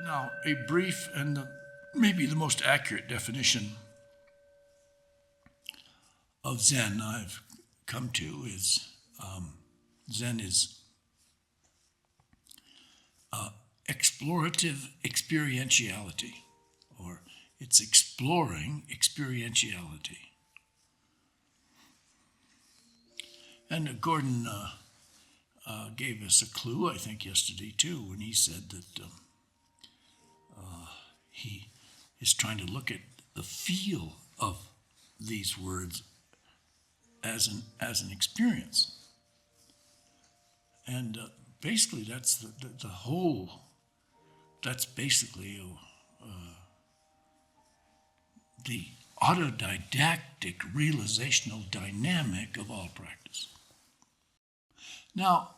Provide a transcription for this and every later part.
Now, a brief and maybe the most accurate definition of Zen I've come to is Zen is explorative experientiality, or it's exploring experientiality. And Gordon gave us a clue, I think, yesterday too, when he said that he is trying to look at the feel of these words as an experience. And basically that's the whole, that's basically the autodidactic realizational dynamic of all practice. Now,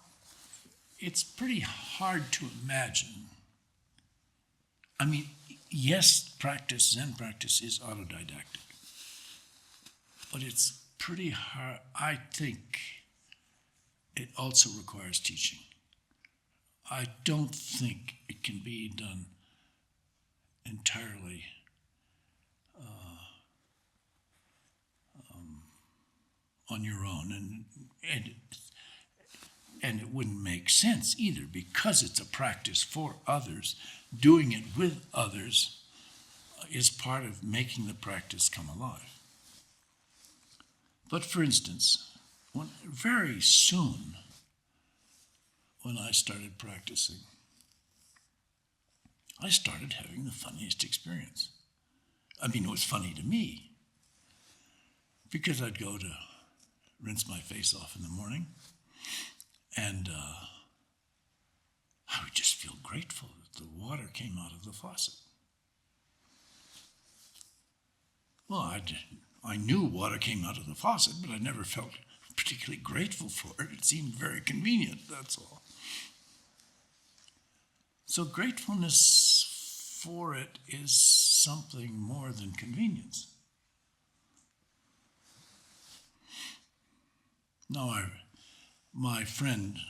it's pretty hard to imagine. I mean, yes, Zen practice is autodidactic, but it's pretty hard. I think it also requires teaching. I don't think it can be done entirely on your own, and it wouldn't make sense either, because it's a practice for others. Doing it with others is part of making the practice come alive. But for instance, very soon when I started practicing, I started having the funniest experience. I mean, it was funny to me, because I'd go to rinse my face off in the morning, and I would just feel grateful that the water came out of the faucet. Well, I knew water came out of the faucet, but I never felt particularly grateful for it. It seemed very convenient, that's all. So gratefulness for it is something more than convenience. Now, my friend,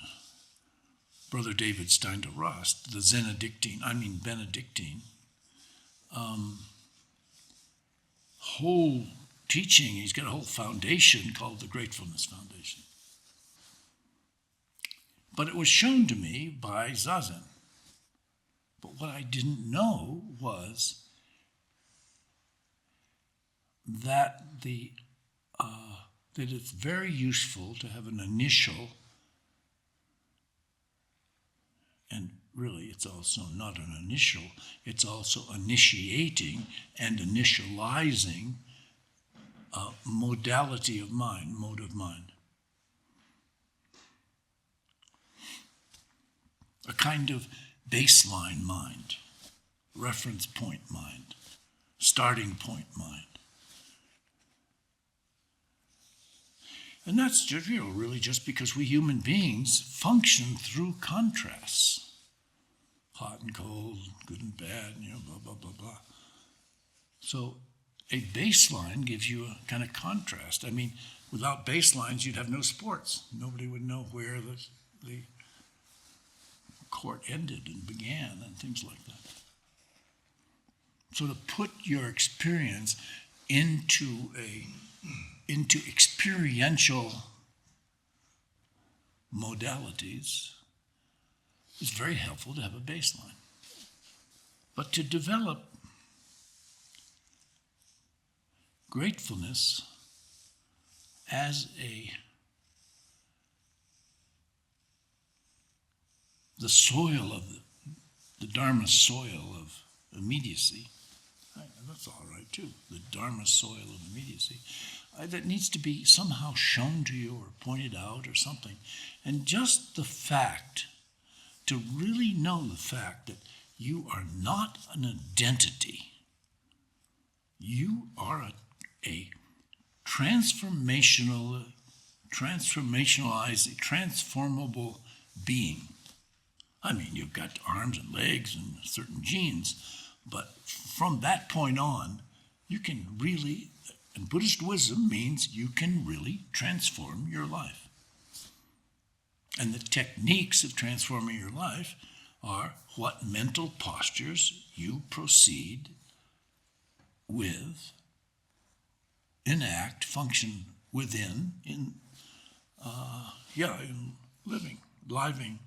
Brother David Steindl-Rast, the Benedictine, whole teaching, he's got a whole foundation called the Gratefulness Foundation. But it was shown to me by Zazen. But what I didn't know was that that it's very useful to have an initial, and really it's also not an initial, it's also initiating and initializing modality of mind, mode of mind. A kind of baseline mind, reference point mind, starting point mind. And that's just, really just because we human beings function through contrasts. Hot and cold, good and bad, blah, blah, blah, blah. So a baseline gives you a kind of contrast. I mean, without baselines, you'd have no sports. Nobody would know where the court ended and began and things like that. So to put your experience into experiential modalities is very helpful to have a baseline. But to develop gratefulness as the soil of the Dharma-Soil of immediacy, that's all right too, the Dharma-Soil of immediacy, that needs to be somehow shown to you or pointed out or something. And just the fact, to really know the fact that you are not an identity, you are a transformationalized, transformable being. I mean, you've got arms and legs and certain genes, but from that point on, you can really, and Buddhist wisdom means you can really transform your life. And the techniques of transforming your life are what mental postures you proceed with, enact, function within, in living, living.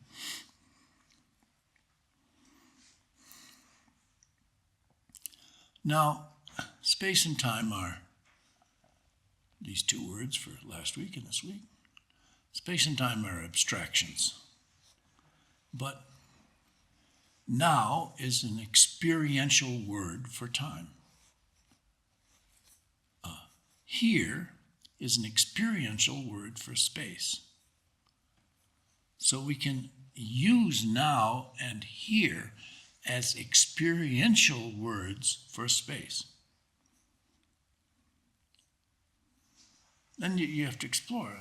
Now, space and time are these two words for last week and this week. Space and time are abstractions. But now is an experiential word for time. Here is an experiential word for space. So we can use now and here as experiential words for space. Then you have to explore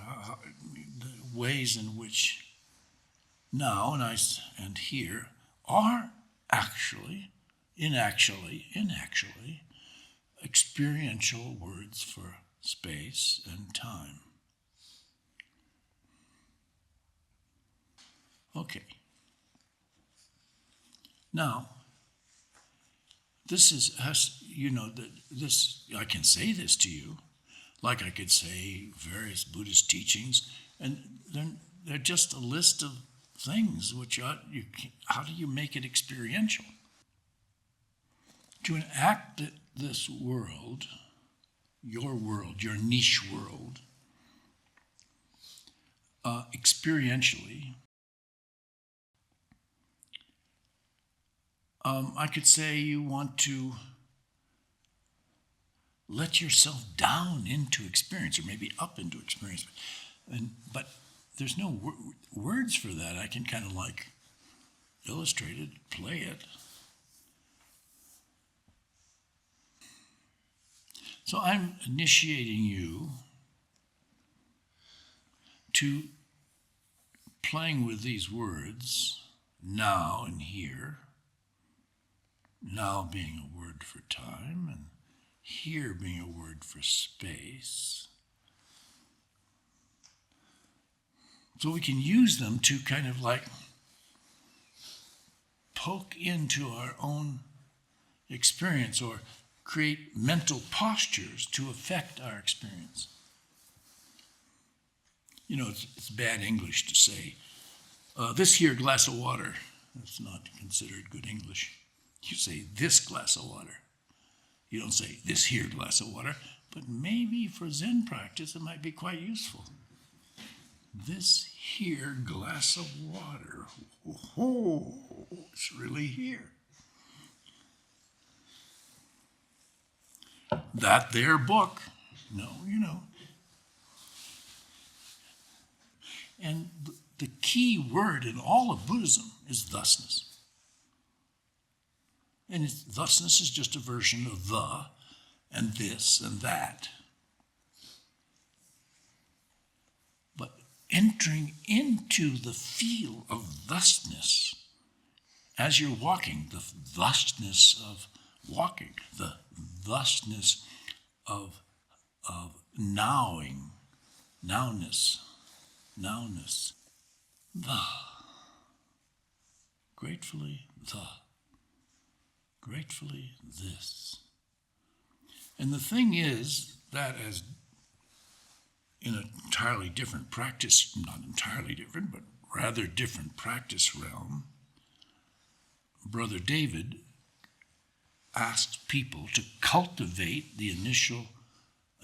the ways in which now and here are actually, inactually, experiential words for space and time. Okay. Now, this is, I can say this to you, like I could say various Buddhist teachings, and they're just a list of things which how do you make it experiential? To enact this world, your niche world, experientially, I could say you want to let yourself down into experience, or maybe up into experience. But there's no words for that. I can kind of like illustrate it, play it. So I'm initiating you to playing with these words, now and here, now being a word for time, and here being a word for space. So we can use them to kind of like poke into our own experience or create mental postures to affect our experience. It's bad English to say, this here glass of water. That's not considered good English. You say this glass of water. You don't say this here glass of water, but maybe for Zen practice it might be quite useful. This here glass of water. Oh, it's really here. That there book. No. And the key word in all of Buddhism is thusness. And thusness is just a version of the and this and that. But entering into the feel of thusness as you're walking, the thusness of walking, the thusness of nowing, nowness, the, gratefully this. And the thing is that as in an entirely different practice, not entirely different, but rather different practice realm, Brother David asks people to cultivate the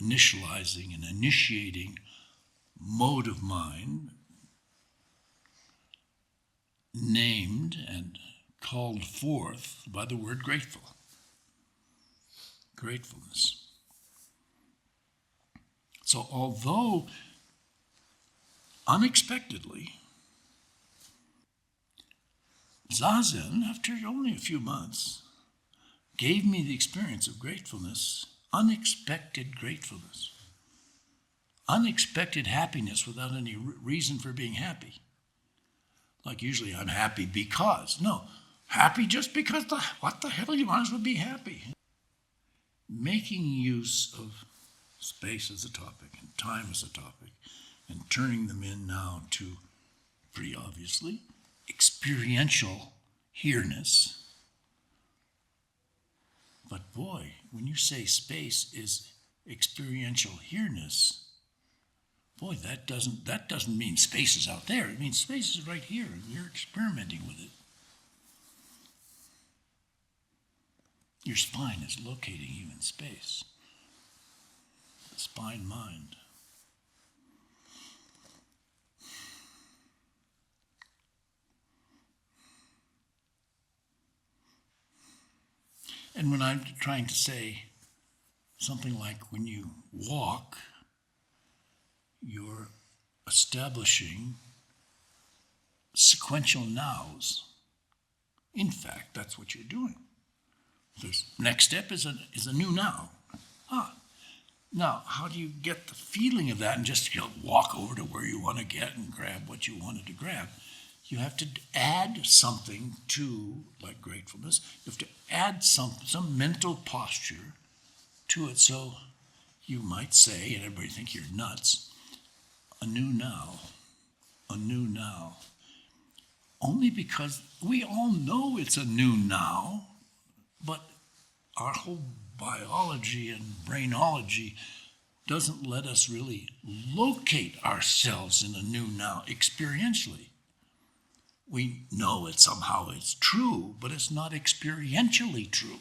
initializing and initiating mode of mind named and called forth by the word gratefulness. So although unexpectedly, Zazen, after only a few months, gave me the experience of gratefulness, unexpected gratefulness, unexpected happiness without any reason for being happy. Like usually I'm happy because. No, happy just because what the hell, you might as well be happy. Making use of space as a topic and time as a topic and turning them in now to, pretty obviously, experiential here-ness. But boy, when you say space is experiential here-ness, boy, that doesn't mean space is out there. It means space is right here, and you're experimenting with it. Your spine is locating you in space. The spine mind. And when I'm trying to say something like when you walk, you're establishing sequential nows. In fact, that's what you're doing. The next step is a new now. Now, how do you get the feeling of that and just walk over to where you want to get and grab what you wanted to grab? You have to add something to, like gratefulness, you have to add some mental posture to it. So you might say, and everybody think you're nuts, a new now, a new now. Only because we all know it's a new now, but our whole biology and brainology doesn't let us really locate ourselves in a new now experientially. We know it somehow it's true, but it's not experientially true.